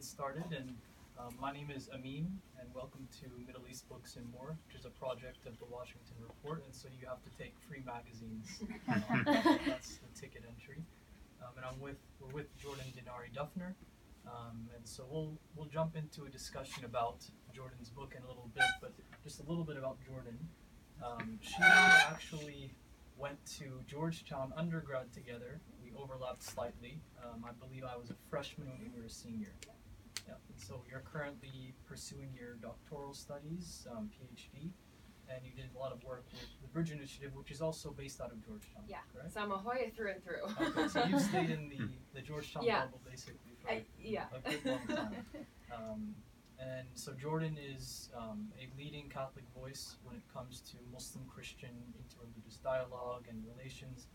get started. And my name is Amin, and welcome to Middle East Books and More, which is a project of the Washington Report. And so you have to take free magazines. That's the ticket entry. And we're with Jordan Denari Duffner. And so we'll jump into a discussion about Jordan's book in a little bit, but just a little bit about Jordan. She and I actually went to Georgetown undergrad together. We overlapped slightly. I believe I was a freshman when you were a senior. Yeah. And so you're currently pursuing your doctoral studies, PhD, and you did a lot of work with the Bridge Initiative, which is also based out of Georgetown. Yeah. Correct? So I'm a Hoya through and through. Okay, so you've stayed in the Georgetown bubble basically for a good long time. And so Jordan is a leading Catholic voice when it comes to Muslim-Christian interreligious dialogue and relations.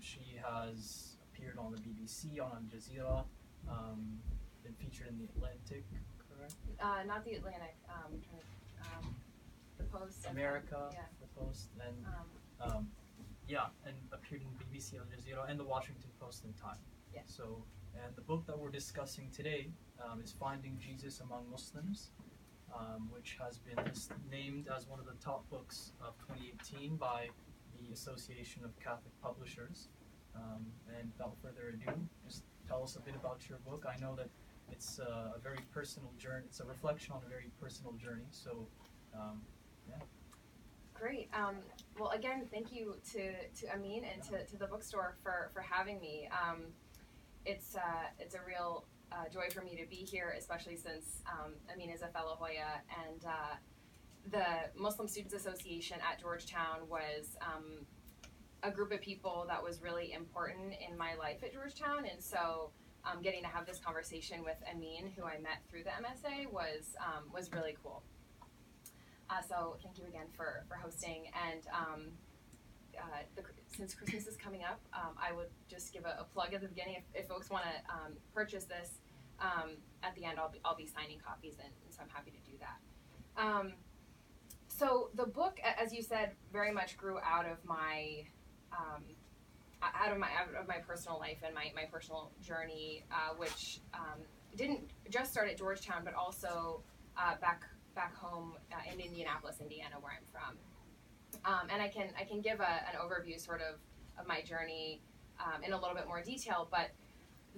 She has appeared on the BBC, on Al Jazeera, been featured in the Atlantic, correct? Not the Atlantic. The Post. America, yeah. the Post, and and appeared in BBC, Al Jazeera, and the Washington Post and Time. Yeah. So, and the book that we're discussing today is Finding Jesus Among Muslims, which has been named as one of the top books of 2018 by the Association of Catholic Publishers. And without further ado, just tell us a bit about your book. I know that it's a very personal journey. It's a reflection on a very personal journey. So, Great. Well, again, thank you to Amin and to the bookstore for having me. It's a real joy for me to be here, especially since Amin is a fellow Hoya, and the Muslim Students Association at Georgetown was a group of people that was really important in my life at Georgetown, and so getting to have this conversation with Amin, who I met through the MSA, was really cool. So thank you again for hosting, and since Christmas is coming up, I would just give a plug at the beginning. If folks want to purchase this, at the end I'll be signing copies, and so I'm happy to do that. So the book, as you said, very much grew out of my personal life and my personal journey, which didn't just start at Georgetown, but also back home in Indianapolis, Indiana, where I'm from. And I can give an overview sort of my journey in a little bit more detail, but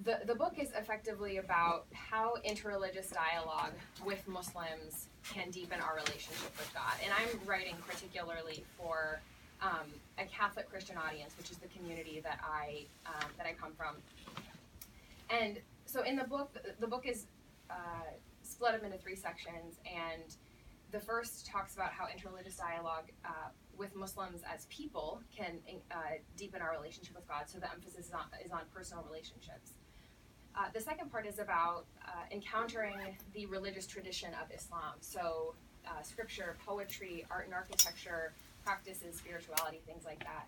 the book is effectively about how interreligious dialogue with Muslims can deepen our relationship with God. And I'm writing particularly for a Catholic Christian audience, which is the community that I come from. And so in the book is split up into 3 sections, and the first talks about how interreligious dialogue with Muslims as people can deepen our relationship with God, so the emphasis is on personal relationships. The second part is about encountering the religious tradition of Islam, so scripture, poetry, art and architecture, practices, spirituality, things like that.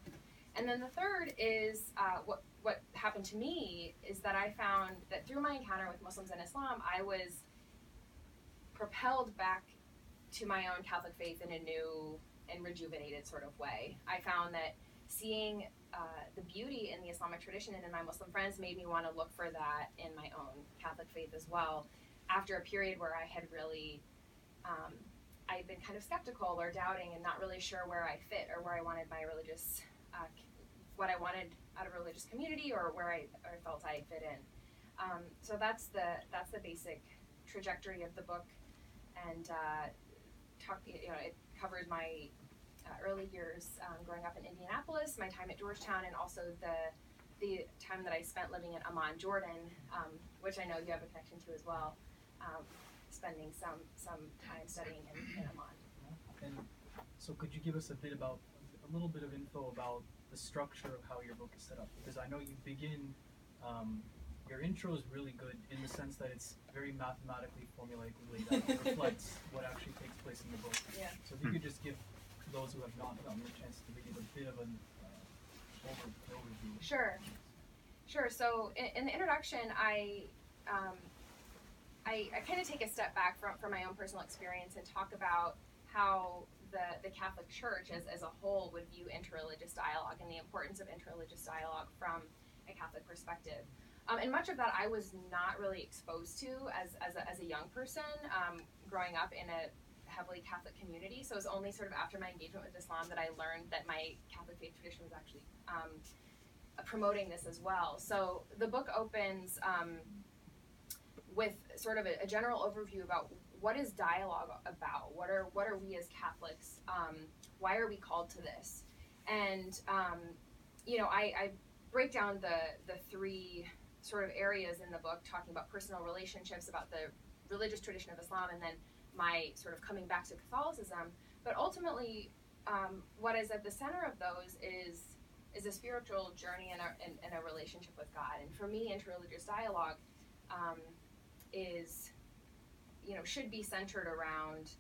And then the third is what happened to me is that I found that through my encounter with Muslims and Islam, I was propelled back to my own Catholic faith in a new and rejuvenated sort of way. I found that seeing the beauty in the Islamic tradition and in my Muslim friends made me want to look for that in my own Catholic faith as well, after a period where I had really I'd been kind of skeptical or doubting and not really sure where I fit or where I wanted my religious what I wanted out of a religious community, or where I felt I fit in. So that's the basic trajectory of the book, and it covers my early years growing up in Indianapolis, my time at Georgetown, and also the time that I spent living in Amman, Jordan, which I know you have a connection to as well, spending some time studying in Amman. And so could you give us a little bit of info about the structure of how your book is set up? Because I know you begin, your intro is really good in the sense that it's very mathematically formulaically laid out. It reflects what actually takes place in the book. Yeah. So if you could just give those who have not gotten the chance to read a bit of an overview. Sure. So in the introduction, I kind of take a step back from my own personal experience and talk about how the Catholic Church as a whole would view interreligious dialogue and the importance of interreligious dialogue from a Catholic perspective. And much of that I was not really exposed to as a young person, growing up in a heavily Catholic community. So it was only sort of after my engagement with Islam that I learned that my Catholic faith tradition was actually promoting this as well. So the book opens with sort of a general overview about what is dialogue about. What are we as Catholics? Why are we called to this? And I break down the three sort of areas in the book, talking about personal relationships, about the religious tradition of Islam, and then my sort of coming back to Catholicism. But ultimately, what is at the center of those is a spiritual journey and a relationship with God. And for me, interreligious dialogue should be centered around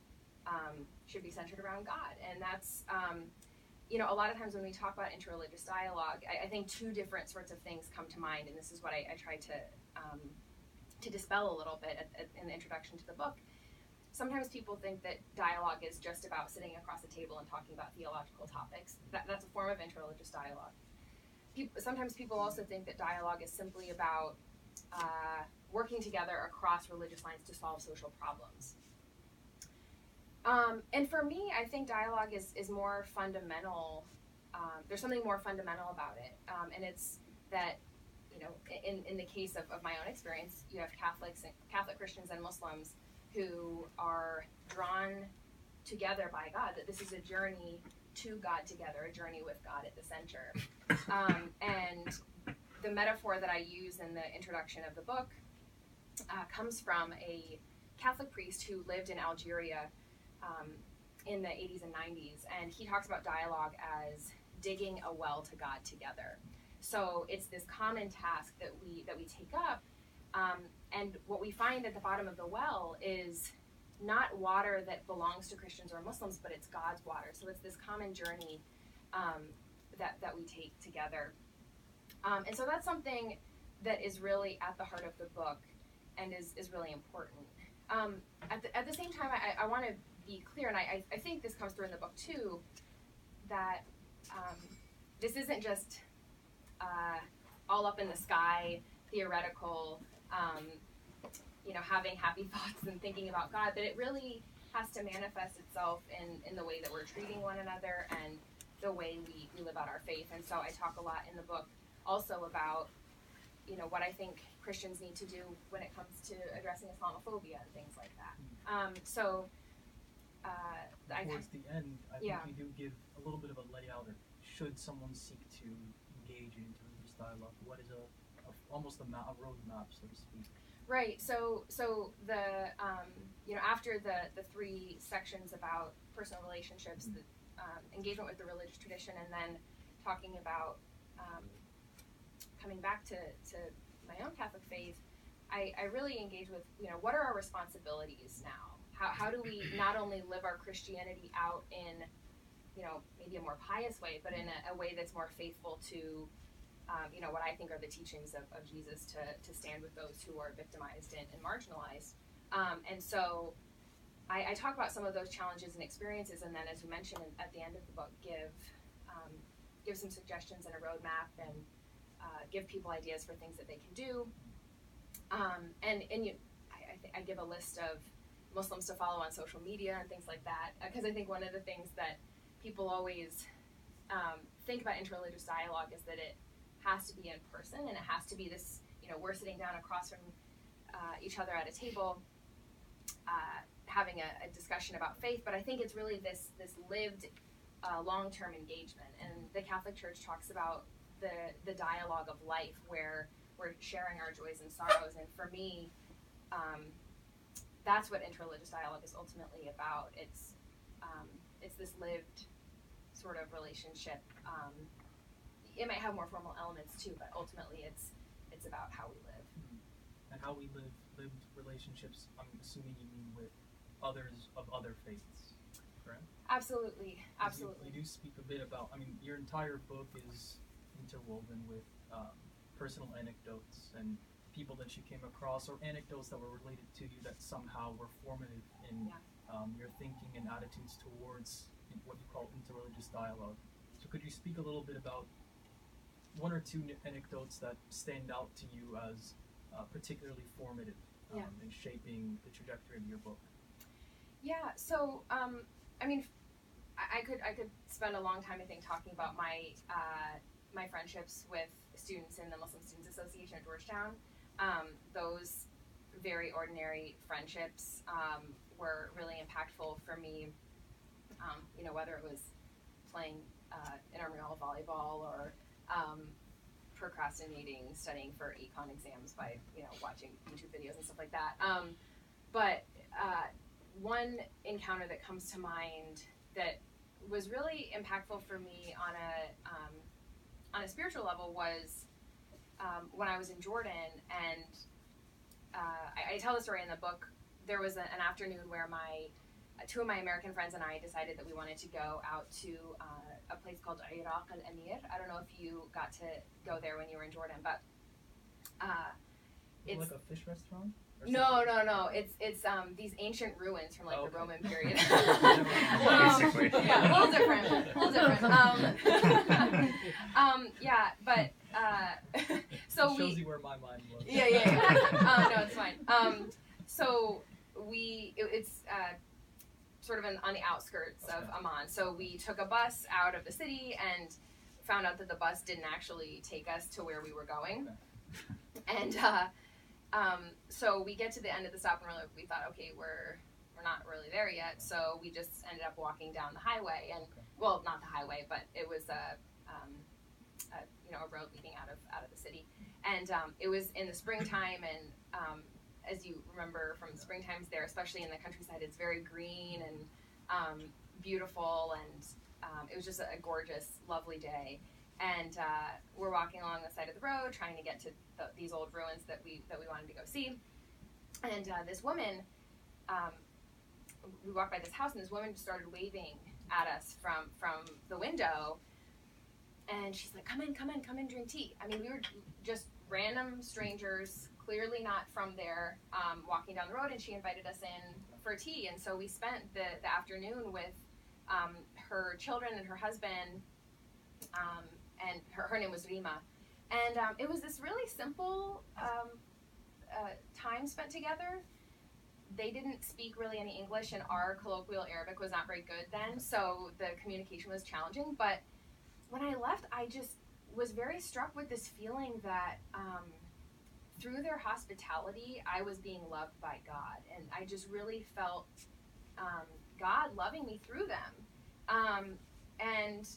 God. And that's a lot of times when we talk about interreligious dialogue, I think two different sorts of things come to mind, and this is what I try to dispel a little bit in the introduction to the book. Sometimes people think that dialogue is just about sitting across a table and talking about theological topics. That's a form of interreligious dialogue. Sometimes people also think that dialogue is simply about working together across religious lines to solve social problems. And for me, I think dialogue is more fundamental. There's something more fundamental about it. And it's that, in the case of my own experience, you have Catholic Christians and Muslims who are drawn together by God, that this is a journey to God together, a journey with God at the center. And the metaphor that I use in the introduction of the book comes from a Catholic priest who lived in Algeria in the 80s and 90s, and he talks about dialogue as digging a well to God together. So it's this common task that we take up, and what we find at the bottom of the well is not water that belongs to Christians or Muslims, but it's God's water. So it's this common journey that we take together. And so that's something that is really at the heart of the book and is really important. At the same time, I want to be clear, and I think this comes through in the book too, that this isn't just all up in the sky, theoretical, having happy thoughts and thinking about God, but it really has to manifest itself in the way that we're treating one another and the way we live out our faith. And so I talk a lot in the book also about what I think Christians need to do when it comes to addressing Islamophobia and things like that. Towards the end, I think you do give a little bit of a layout, or should someone seek to engage in interreligious dialogue, what is almost a roadmap, so to speak. Right. So the after the three sections about personal relationships, the engagement with the religious tradition, and then talking about coming back to my own Catholic faith, I really engage with what are our responsibilities now? How do we not only live our Christianity out in maybe a more pious way, but in a way that's more faithful to what I think are the teachings of Jesus to stand with those who are victimized and marginalized. And so I talk about some of those challenges and experiences, and then, as you mentioned at the end of the book, give some suggestions and a roadmap, and give people ideas for things that they can do. I give a list of Muslims to follow on social media and things like that, because I think one of the things that people always think about interreligious dialogue is that it has to be in person, and it has to be this, we're sitting down across from each other at a table having a discussion about faith, but I think it's really this lived long-term engagement. And the Catholic Church talks about the dialogue of life, where we're sharing our joys and sorrows, and for me, that's what interreligious dialogue is ultimately about. It's this lived sort of relationship. It might have more formal elements too, but ultimately it's about how we live. And how we lived relationships, I'm assuming you mean with others of other faiths, correct? Absolutely. You do speak a bit about, your entire book is interwoven with personal anecdotes and people that you came across, or anecdotes that were related to you that somehow were formative in your thinking and attitudes towards what you call interreligious dialogue. So could you speak a little bit about one or two anecdotes that stand out to you as particularly formative in shaping the trajectory of your book? Yeah. So, I mean, I could spend a long time, I think, talking about my my friendships with students in the Muslim Students Association at Georgetown. Those very ordinary friendships were really impactful for me. You know, whether it was playing intramural volleyball or procrastinating studying for econ exams by watching YouTube videos and stuff like that. But one encounter that comes to mind that was really impactful for me on a spiritual level was when I was in Jordan, and I tell the story in the book. There was an afternoon where two of my American friends and I decided that we wanted to go out to a place called Iraq al-Amir. I don't know if you got to go there when you were in Jordan, but it's like a fish restaurant? No. It's these ancient ruins from like the Roman period. Basically. Yeah, a little different. Yeah, but so it shows you where my mind was. Yeah. No, it's fine. So it's sort of on the outskirts of Amman. So we took a bus out of the city and found out that the bus didn't actually take us to where we were going. Okay. And so we get to the end of the stop and we thought, okay, we're not really there yet. So we just ended up walking down the highway, and well, not the highway, but it was a road leading out of the city. And it was in the springtime, and as you remember from the spring times there, especially in the countryside, it's very green and beautiful, and it was just a gorgeous, lovely day. And we're walking along the side of the road, trying to get to these old ruins that we wanted to go see. And this woman, we walked by this house, and this woman just started waving at us from the window. And she's like, "Come in, drink tea." I mean, we were just random strangers, clearly not from there, walking down the road, and she invited us in for tea. And so we spent the afternoon with her children and her husband. And her name was Rima. And it was this really simple time spent together. They didn't speak really any English, and our colloquial Arabic was not very good then, so the communication was challenging. But when I left, I just was very struck with this feeling that through their hospitality, I was being loved by God. And I just really felt God loving me through them. And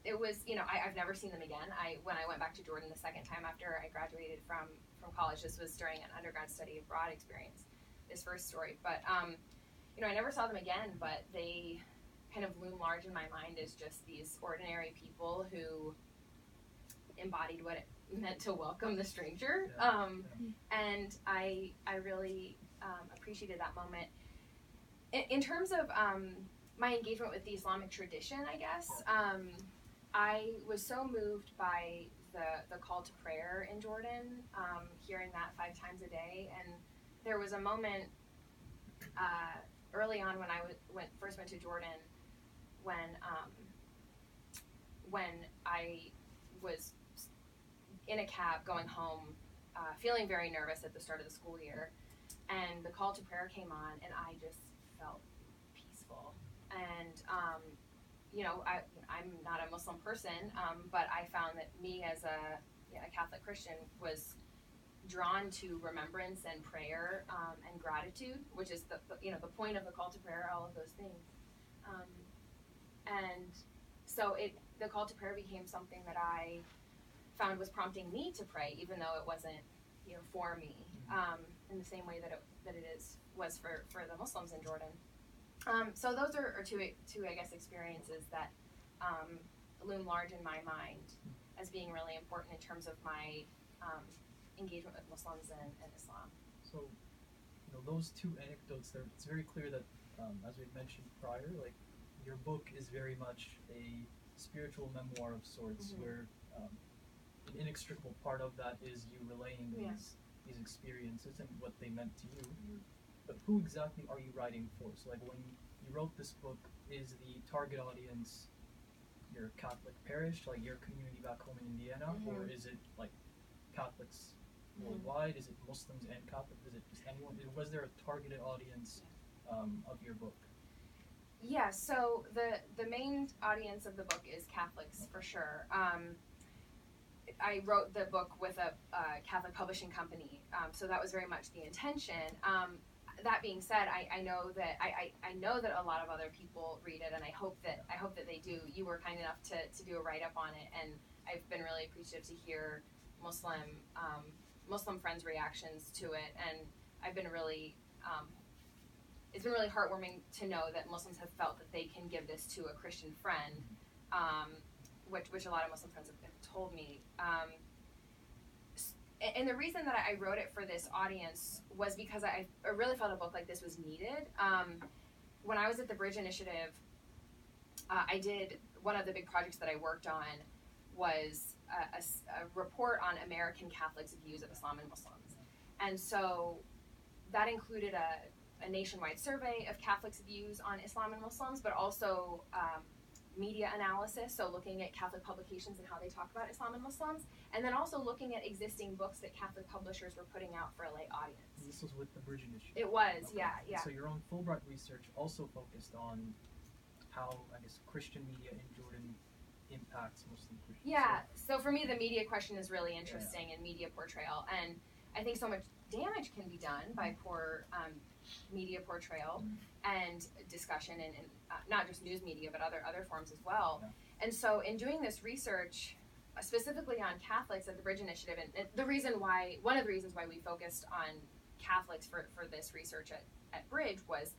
it was, I've never seen them again. When I went back to Jordan the second time after I graduated from college, this was during an undergrad study abroad experience, this first story. But, I never saw them again, but they kind of loom large in my mind as just these ordinary people who embodied what it meant to welcome the stranger. And I really appreciated that moment. In terms of my engagement with the Islamic tradition, I guess, I was so moved by the call to prayer in Jordan, hearing that 5 times a day. And there was a moment early on when I first went to Jordan when I was in a cab going home, feeling very nervous at the start of the school year. And the call to prayer came on, and I just felt peaceful. And I'm not a Muslim person, but I found that me as a Catholic Christian was drawn to remembrance and prayer and gratitude, which is the point of the call to prayer, all of those things. And so the call to prayer became something that I found was prompting me to pray, even though it wasn't for me, in the same way that it was for the Muslims in Jordan. So those are two I guess experiences that loom large in my mind as being really important in terms of my engagement with Muslims and Islam. So, those two anecdotes there, it's very clear that, as we mentioned prior, like, your book is very much a spiritual memoir of sorts, where an inextricable part of that is you relaying these experiences and what they meant to you. But who exactly are you writing for? So, like, when you wrote this book, is the target audience your Catholic parish, like your community back home in Indiana, or is it like Catholics worldwide? Is it Muslims and Catholics? Is it just anyone? Was there a targeted audience of your book? Yeah, so the main audience of the book is Catholics for sure. I wrote the book with a Catholic publishing company, so that was very much the intention. That being said, I know that I know that a lot of other people read it, and I hope that they do. You were kind enough to do a write up on it, and I've been really appreciative to hear Muslim friends' reactions to it, and I've been really it's been really heartwarming to know that Muslims have felt that they can give this to a Christian friend, which a lot of Muslim friends have told me. And the reason that I wrote it for this audience was because I really felt a book like this was needed. When I was at the Bridge Initiative, I did one of the big projects that I worked on was a report on American Catholics' views of Islam and Muslims. And so that included a nationwide survey of Catholics' views on Islam and Muslims, but also media analysis, so looking at Catholic publications and how they talk about Islam and Muslims, and then also looking at existing books that Catholic publishers were putting out for a lay audience. This was with the Bridge Initiative? It was, okay. yeah. So your own Fulbright research also focused on how, I guess, Christian media in Jordan impacts Muslim Christians. Yeah, so for me the media question is really interesting and media portrayal, and I think so much damage can be done by poor media portrayal and discussion, and not just news media but other forms as well. And so in doing this research specifically on Catholics at the Bridge Initiative, and one of the reasons why we focused on Catholics for this research at Bridge was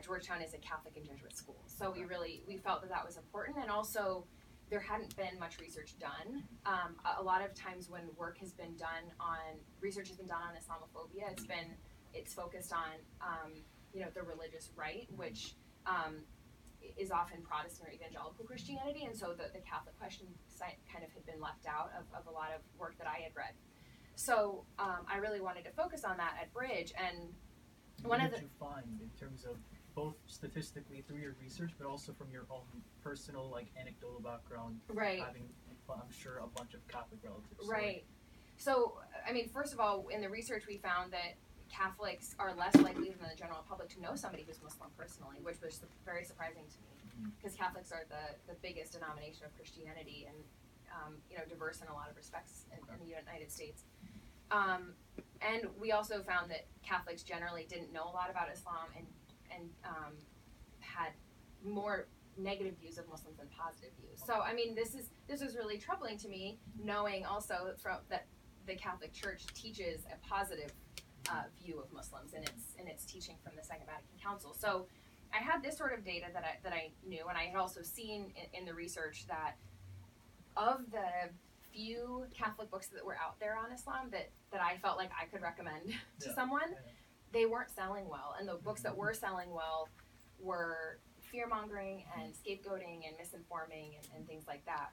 Georgetown is a Catholic and Jesuit school, so we felt that was important, and also there hadn't been much research done. A lot of times when research has been done on Islamophobia, it's focused on the religious right, which is often Protestant or evangelical Christianity, and so the Catholic question kind of had been left out of a lot of work that I had read. So I really wanted to focus on that at Bridge, and what did you find in terms of both statistically through your research, but also from your own personal, like, anecdotal background, right? Having, I'm sure, a bunch of Catholic relatives, right? So, I mean, first of all, in the research, we found that Catholics are less likely than the general public to know somebody who's Muslim personally, which was very surprising to me, because Catholics are the biggest denomination of Christianity, and diverse in a lot of respects in the United States. And we also found that Catholics generally didn't know a lot about Islam and had more negative views of Muslims than positive views. So I mean, this is really troubling to me, knowing also that the Catholic Church teaches a positive view of Muslims in its teaching from the Second Vatican Council. So I had this sort of data that I knew, and I had also seen in the research that of the few Catholic books that were out there on Islam that I felt like I could recommend to someone, they weren't selling well, and the books that were selling well were fear-mongering and scapegoating and misinforming and things like that.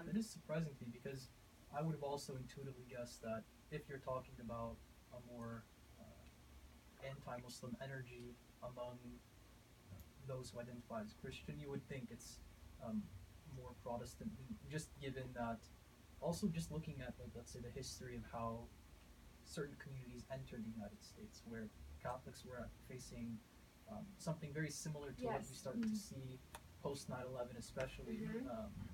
It is surprising to me, because I would have also intuitively guessed that if you're talking about a more anti-Muslim energy among those who identify as Christian, you would think it's more Protestant, just given that, also just looking at, like, let's say, the history of how certain communities entered the United States, where Catholics were facing something very similar to what you start to see post 9/11 especially.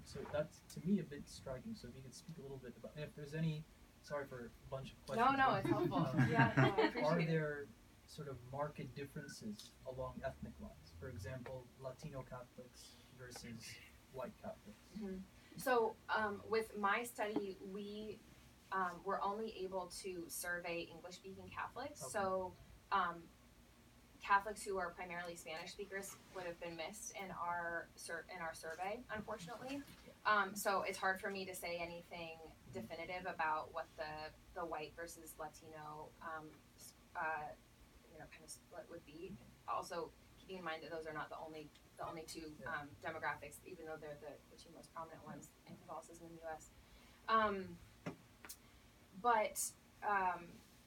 So that's, to me, a bit striking. So if you could speak a little bit about, and if there's any, sorry for a bunch of questions. No, it's helpful. I appreciate are it. there sort of marked differences along ethnic lines? For example, Latino Catholics versus white Catholics. So with my study, we were only able to survey English-speaking Catholics. Okay. So Catholics who are primarily Spanish speakers would have been missed in our survey, unfortunately. So it's hard for me to say anything definitive about what the white versus Latino kind of split would be. Also, keeping in mind that those are not the only two demographics, even though they're the two most prominent ones in Catholicism in the U.S.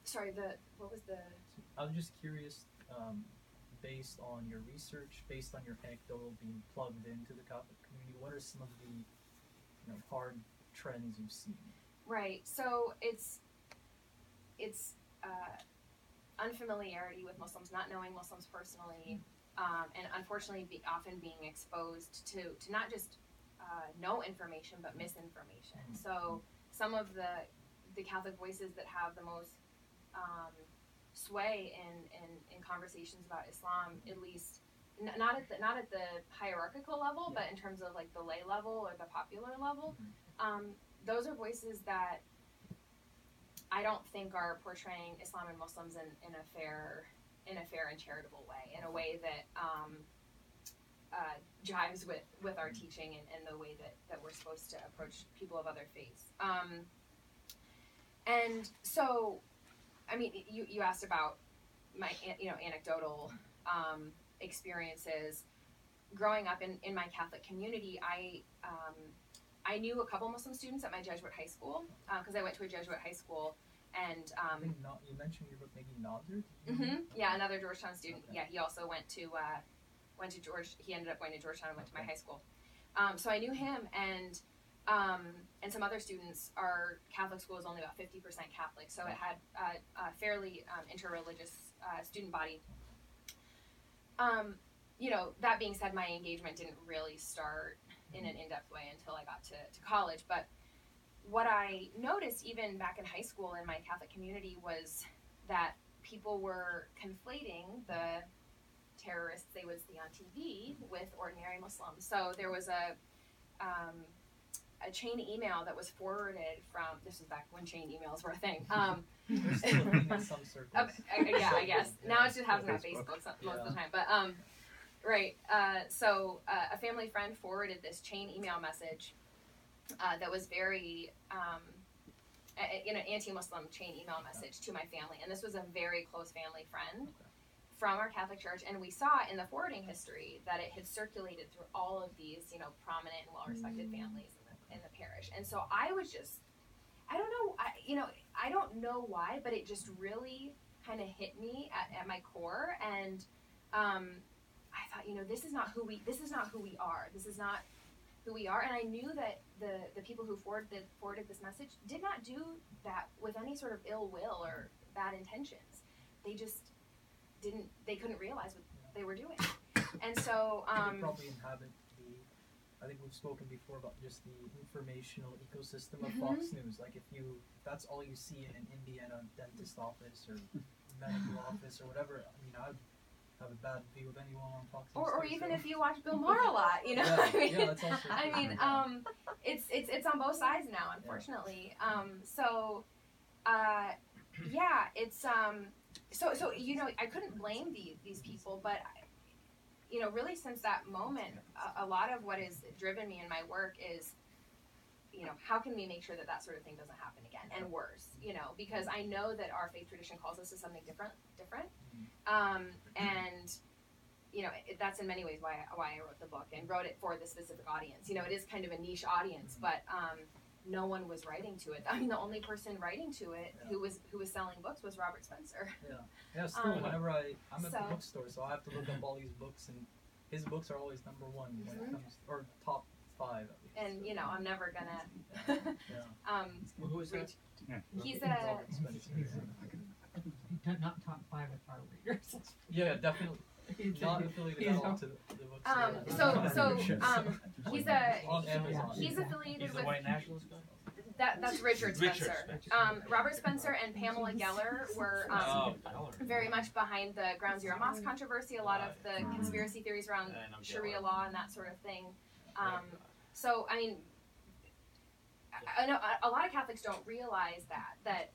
Sorry, what was the? I was just curious, based on your research, based on your anecdotal being plugged into the Catholic community? What are some of the hard trends you've seen? Right. So it's unfamiliarity with Muslims, not knowing Muslims personally, and unfortunately often being exposed to not just no information but misinformation. So some of the Catholic voices that have the most sway in conversations about Islam, at least not at the hierarchical level, but in terms of like the lay level or the popular level, those are voices that I don't think are portraying Islam and Muslims in a fair and charitable way, in a way that jives with our teaching and the way that we're supposed to approach people of other faiths. And so, I mean, you asked about my anecdotal experiences. Growing up in my Catholic community, I knew a couple Muslim students at my Jesuit high school, because I went to a Jesuit high school, and I think you mentioned your book, maybe Nader? yeah, another Georgetown student. Okay. Yeah, he also went to he ended up going to Georgetown and went to my high school. So I knew him, and some other students. Our Catholic school is only about 50% Catholic, so it had a fairly interreligious student body. That being said, my engagement didn't really start in an in-depth way until I got to college. But what I noticed even back in high school in my Catholic community was that people were conflating the terrorists they would see on TV with ordinary Muslims. So there was a chain email that was forwarded from, this was back when chain emails were a thing. There's still a thing in some circles. Yeah, I guess. Now it just happens on Facebook most of the time. But right. So a family friend forwarded this chain email message that was very, anti-Muslim chain email message to my family. And this was a very close family friend from our Catholic Church. And we saw in the forwarding history that it had circulated through all of these, prominent and well-respected families in the parish. And so I was just, I don't know why, but it just really kind of hit me at my core. And I thought, this is not who we are. This is not who we are. And I knew that the people who forwarded this message did not do that with any sort of ill will or bad intentions. They just they couldn't realize what they were doing. And so they probably inhabit I think we've spoken before about just the informational ecosystem of Fox News. Like if that's all you see in an Indiana dentist office or medical office or whatever, I mean, I'd have a bad view of anyone on Fox News. Or even if you watch Bill Maher a lot, Yeah, that's also true. I mean, it's on both sides now, unfortunately. So I couldn't blame these people, but really since that moment, a lot of what has driven me in my work is, how can we make sure that sort of thing doesn't happen again, and worse, because I know that our faith tradition calls us to something different, and that's in many ways why I wrote the book and wrote it for this specific audience. It is kind of a niche audience, but no one was writing to it. I mean, the only person writing to it who was selling books was Robert Spencer. Yeah. Still, whenever I'm at the bookstore, so I have to look up all these books, and his books are always number one when it comes, or top 5 at least. And so. I'm never gonna. Who is that? He's Robert Spencer. Not top 5 of our readers. Yeah, definitely. Not affiliated at all to the books. He's on Amazon. He's affiliated He's the with. white nationalist guy? That's Richard Spencer. Spencer. Robert Spencer and Pamela Geller were very much behind the Ground Zero Mosque controversy, a lot of the conspiracy theories around Sharia law and that sort of thing. So, I mean, I know a lot of Catholics don't realize that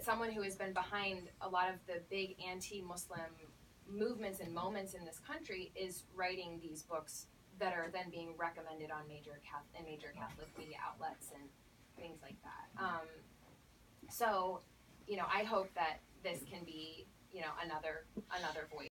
someone who has been behind a lot of the big anti-Muslim movements and moments in this country is writing these books that are then being recommended on major Catholic media outlets and things like that. So, I hope that this can be, another voice.